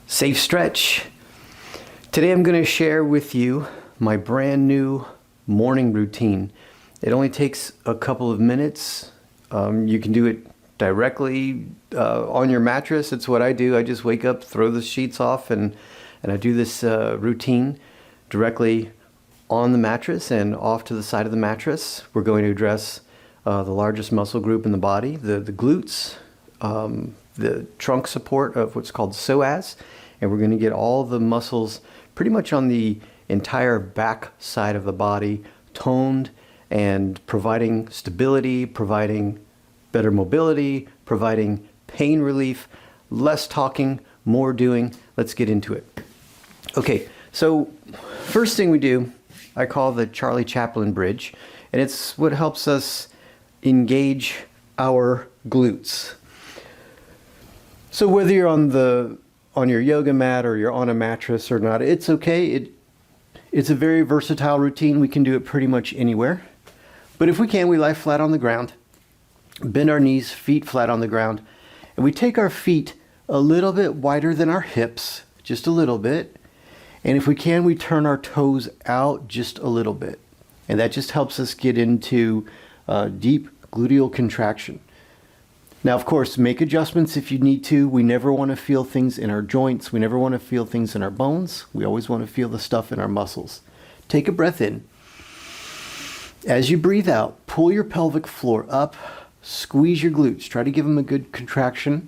Safe stretch. Today I'm going to share with you my brand new morning routine. It only takes a couple of minutes. You can do it directly on your mattress. It's what I do. I just wake up, throw the sheets off, and I do this routine directly on the mattress and off to the side of the mattress. We're going to address the largest muscle group in the body, the glutes, the trunk support of what's called psoas, and we're going to get all the muscles pretty much on the entire back side of the body toned and providing stability, providing better mobility, providing pain relief. Less talking, more doing. Let's get into it. Okay, so first thing we do, I call the Charlie Chaplin bridge, and it's what helps us engage our glutes. So whether you're on your yoga mat or you're on a mattress or not, it's okay. It's a very versatile routine. We can do it pretty much anywhere. But if we can, we lie flat on the ground, bend our knees, feet flat on the ground, and we take our feet a little bit wider than our hips, just a little bit. And if we can, we turn our toes out just a little bit. And that just helps us get into deep gluteal contraction. Now, of course, make adjustments if you need to. We never want to feel things in our joints. We never want to feel things in our bones. We always want to feel the stuff in our muscles. Take a breath in. As you breathe out, pull your pelvic floor up, squeeze your glutes. Try to give them a good contraction.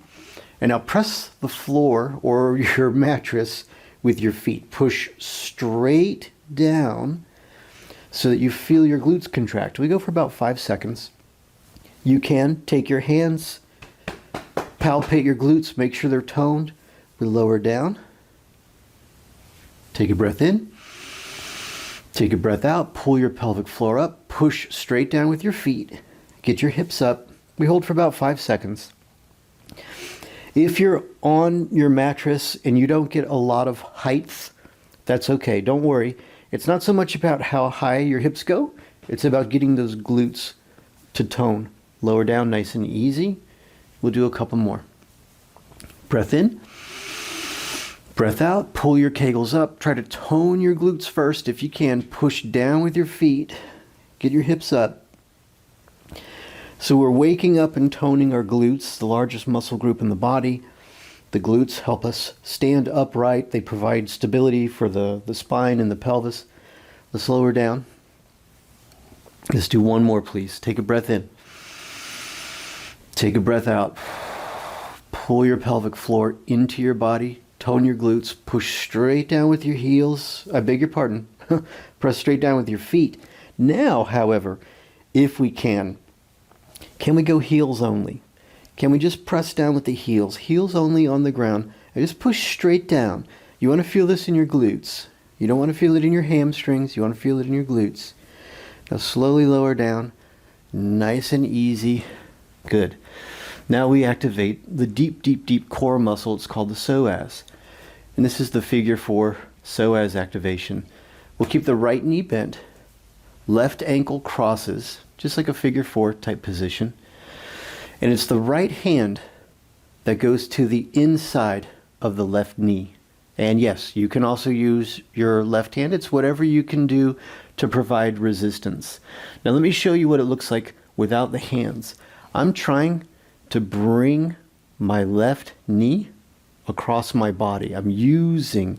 And now press the floor or your mattress with your feet. Push straight down so that you feel your glutes contract. We go for about 5 seconds. You can take your hands, palpate your glutes, make sure they're toned. We lower down. Take a breath in. Take a breath out. Pull your pelvic floor up. Push straight down with your feet. Get your hips up. We hold for about 5 seconds. If you're on your mattress and you don't get a lot of height, that's okay. Don't worry. It's not so much about how high your hips go. It's about getting those glutes to tone. Lower down nice and easy. We'll do a couple more. Breath in. Breath out. Pull your kegels up. Try to tone your glutes first. If you can, push down with your feet. Get your hips up. So we're waking up and toning our glutes, the largest muscle group in the body. The glutes help us stand upright. They provide stability for the spine and the pelvis. Let's lower down. Let's do one more, please. Take a breath in. Take a breath out. Pull your pelvic floor into your body. Tone your glutes. Push straight down with your heels. I beg your pardon. Press straight down with your feet. Now, however, if we can we go heels only? Can we just press down with the heels? Heels only on the ground. And just push straight down. You want to feel this in your glutes. You don't want to feel it in your hamstrings. You want to feel it in your glutes. Now slowly lower down. Nice and easy. Good. Now we activate the deep core muscle. It's called the psoas. And this is the figure 4 psoas activation. We'll keep the right knee bent. Left ankle crosses, just like a figure 4 type position. And it's the right hand that goes to the inside of the left knee. And yes, you can also use your left hand. It's whatever you can do to provide resistance. Now let me show you what it looks like without the hands. I'm trying to bring my left knee across my body. I'm using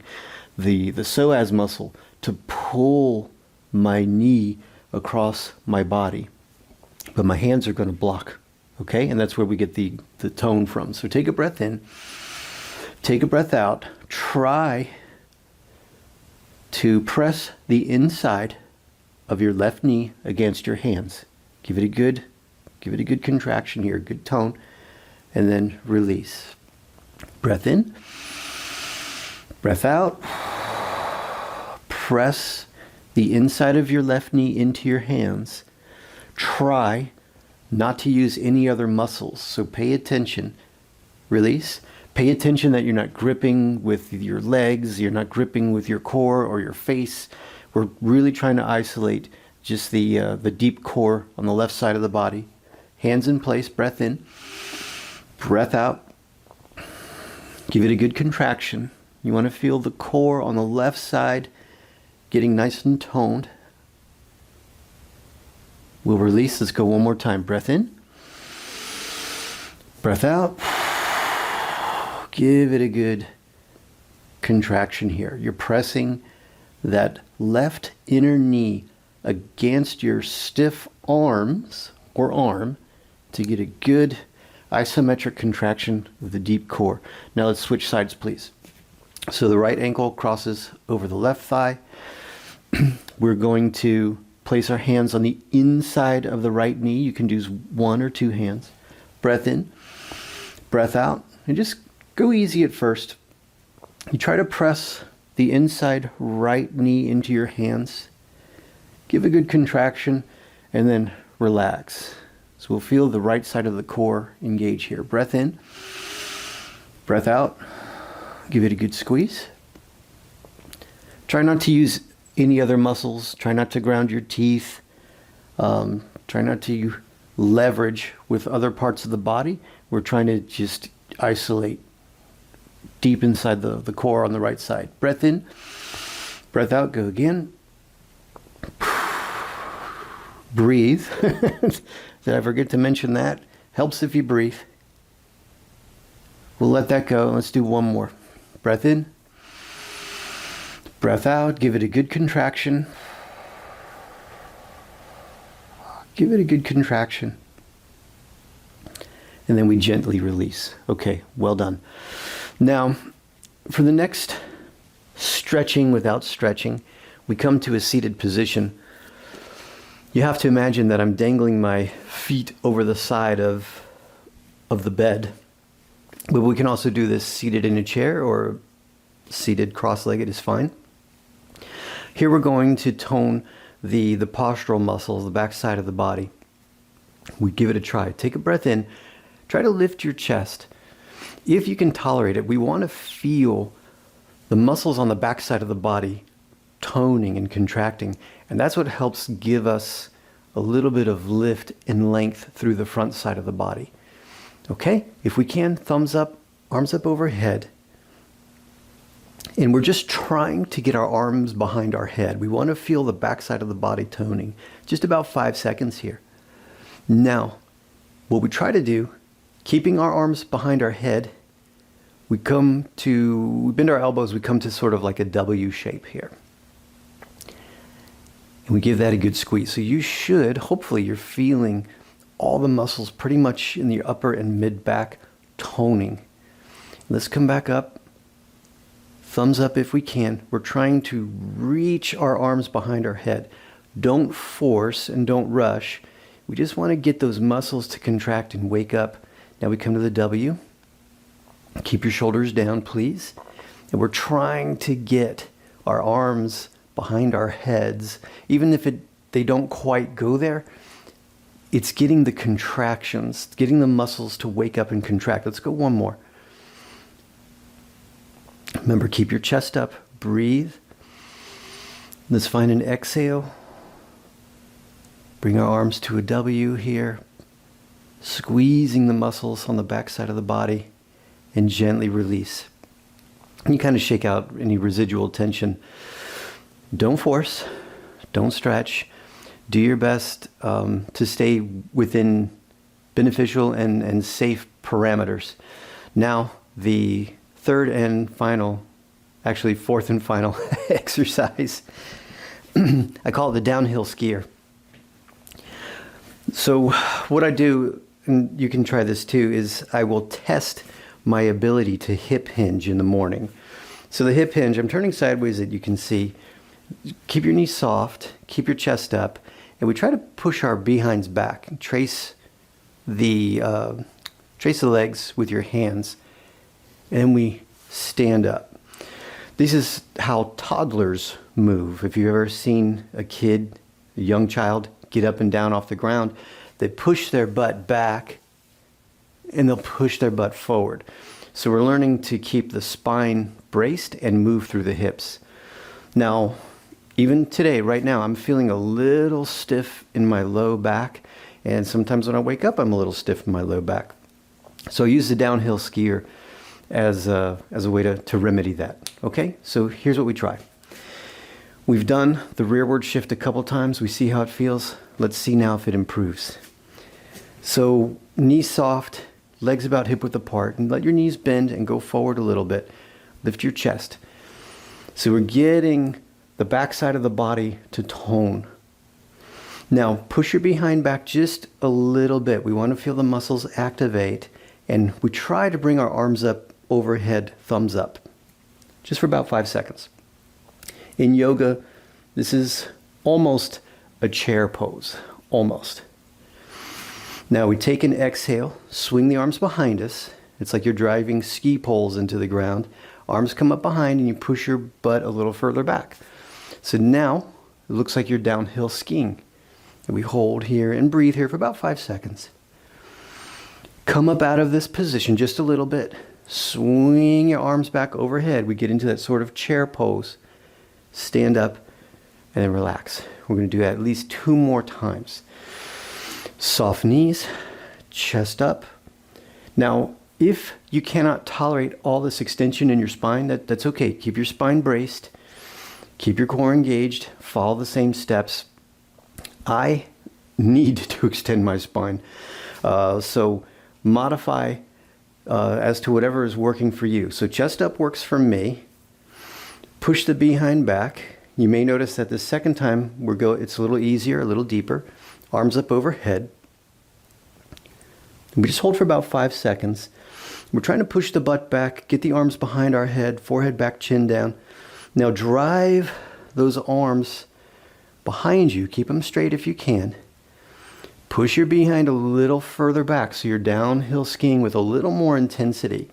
the psoas muscle to pull my knee across my body. But my hands are going to block. Okay? And that's where we get the tone from. So take a breath in. Take a breath out. Try to press the inside of your left knee against your hands. Give it a good contraction here, good tone, and then release. Breath in, breath out. Press the inside of your left knee into your hands. Try not to use any other muscles, so pay attention. Release. Pay attention that you're not gripping with your legs, you're not gripping with your core or your face. We're really trying to isolate just the deep core on the left side of the body. Hands in place, breath in, breath out. Give it a good contraction. You want to feel the core on the left side getting nice and toned. We'll release. Let's go one more time. Breath in. Breath out. Give it a good contraction here. You're pressing that left inner knee against your stiff arms or arm to get a good isometric contraction of the deep core. Now let's switch sides, please. So the right ankle crosses over the left thigh. We're going to place our hands on the inside of the right knee. You can do one or two hands. Breath in, breath out, and just go easy at first. You try to press the inside right knee into your hands. Give a good contraction and then relax. So we'll feel the right side of the core engage here. Breath in, breath out. Give it a good squeeze. Try not to use any other muscles. Try not to ground your teeth. Try not to leverage with other parts of the body. We're trying to just isolate deep inside the core on the right side. Breath in, breath out, go again. Breathe. Did I forget to mention that? Helps if you breathe. We'll let that go. Let's do one more. Breath in, breath out. Give it a good contraction. Give it a good contraction. And then we gently release. Okay, well done. Now, for the next stretching without stretching, we come to a seated position. You have to imagine that I'm dangling my feet over the side of the bed. But we can also do this seated in a chair or seated cross-legged is fine. Here we're going to tone the postural muscles, the back side of the body. We give it a try. Take a breath in. Try to lift your chest. If you can tolerate it, we want to feel the muscles on the back side of the body toning and contracting. And that's what helps give us a little bit of lift and length through the front side of the body. Okay, if we can, thumbs up, arms up overhead. And we're just trying to get our arms behind our head. We want to feel the backside of the body toning. Just about 5 seconds here. Now, what we try to do, keeping our arms behind our head, we bend our elbows, we come to sort of like a W shape here. And we give that a good squeeze. So you should, hopefully you're feeling all the muscles pretty much in the upper and mid back toning. Let's come back up. Thumbs up if we can. We're trying to reach our arms behind our head. Don't force and don't rush. We just want to get those muscles to contract and wake up. Now we come to the W. Keep your shoulders down, please. And we're trying to get our arms behind our heads. Even if they don't quite go there, it's getting the contractions, getting the muscles to wake up and contract. Let's go one more. Remember, keep your chest up. Breathe. Let's find an exhale. Bring our arms to a W here. Squeezing the muscles on the back side of the body and gently release. And you kind of shake out any residual tension. Don't force. Don't stretch. Do your best to stay within beneficial and safe parameters. Now, the fourth and final exercise, I call it the downhill skier. So what I do, and you can try this too, is I will test my ability to hip hinge in the morning. So the hip hinge, I'm turning sideways that you can see. Keep your knees soft, keep your chest up, and we try to push our behinds back. Trace the legs with your hands, and then we stand up. This is how toddlers move. If you've ever seen a kid, a young child, get up and down off the ground, they push their butt back and they'll push their butt forward. So we're learning to keep the spine braced and move through the hips. Now, even today, right now, I'm feeling a little stiff in my low back, and sometimes when I wake up, I'm a little stiff in my low back. So I use the downhill skier. as a way to remedy that. Okay, so here's what we try. We've done the rearward shift a couple times. We see how it feels. Let's see now if it improves. So knees soft, legs about hip width apart, and let your knees bend and go forward a little bit. Lift your chest. So we're getting the back side of the body to tone. Now push your behind back just a little bit. We want to feel the muscles activate, and we try to bring our arms up overhead, thumbs up, just for about 5 seconds. In yoga, this is almost a chair pose, almost. Now we take an exhale, swing the arms behind us. It's like you're driving ski poles into the ground. Arms come up behind and you push your butt a little further back. So now it looks like you're downhill skiing. And we hold here and breathe here for about 5 seconds. Come up out of this position just a little bit. Swing your arms back overhead. We get into that sort of chair pose. Stand up and then relax. We're going to do that at least 2 more times. Soft knees, chest up. Now, if you cannot tolerate all this extension in your spine, that's okay. Keep your spine braced. Keep your core engaged. Follow the same steps. I need to extend my spine. So modify as to whatever is working for you. So chest up works for me. Push the behind back. You may notice that the second time it's a little easier, a little deeper. Arms up overhead. We just hold for about 5 seconds. We're trying to push the butt back, get the arms behind our head, forehead back, chin down. Now drive those arms behind you. Keep them straight if you can. Push your behind a little further back so you're downhill skiing with a little more intensity.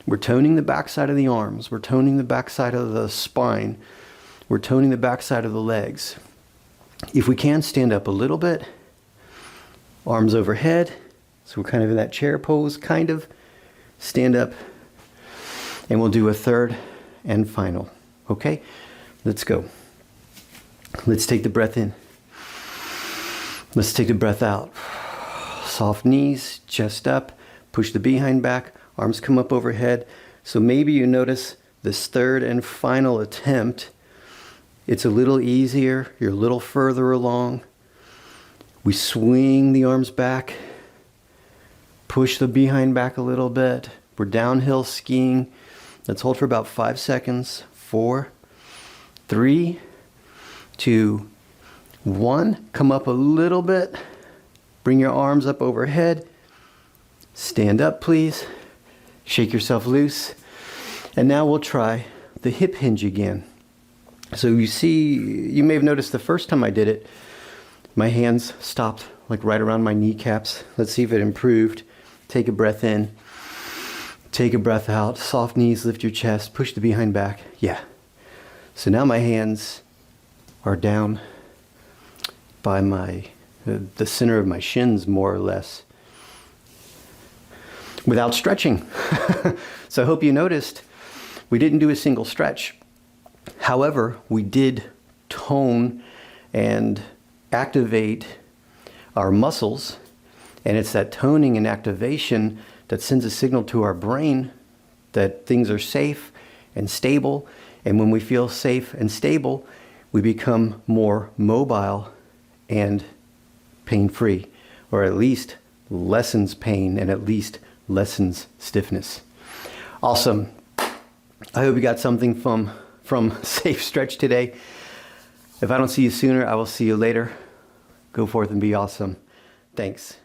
We're toning the backside of the arms. We're toning the backside of the spine. We're toning the backside of the legs. If we can, stand up a little bit. Arms overhead. So we're kind of in that chair pose, kind of. Stand up. And we'll do a third and final. Okay? Let's go. Let's take the breath in. Let's take the breath out. Soft knees, chest up. Push the behind back. Arms come up overhead. So maybe you notice this third and final attempt. It's a little easier. You're a little further along. We swing the arms back. Push the behind back a little bit. We're downhill skiing. Let's hold for about 5 seconds. 4, 3, 2, 1. Come up a little bit. Bring your arms up overhead. Stand up, please. Shake yourself loose. And now we'll try the hip hinge again. So you may have noticed the first time I did it, my hands stopped like right around my kneecaps. Let's see if it improved. Take a breath in. Take a breath out. Soft knees, lift your chest, push the behind back. Yeah. So now my hands are down by the center of my shins, more or less, without stretching. So I hope you noticed we didn't do a single stretch. However, we did tone and activate our muscles, and it's that toning and activation that sends a signal to our brain that things are safe and stable. And when we feel safe and stable, we become more mobile and pain-free, or at least lessens pain and at least lessens stiffness. Awesome. I hope you got something from Safe Stretch today. If I don't see you sooner, I will see you later. Go forth and be awesome. Thanks.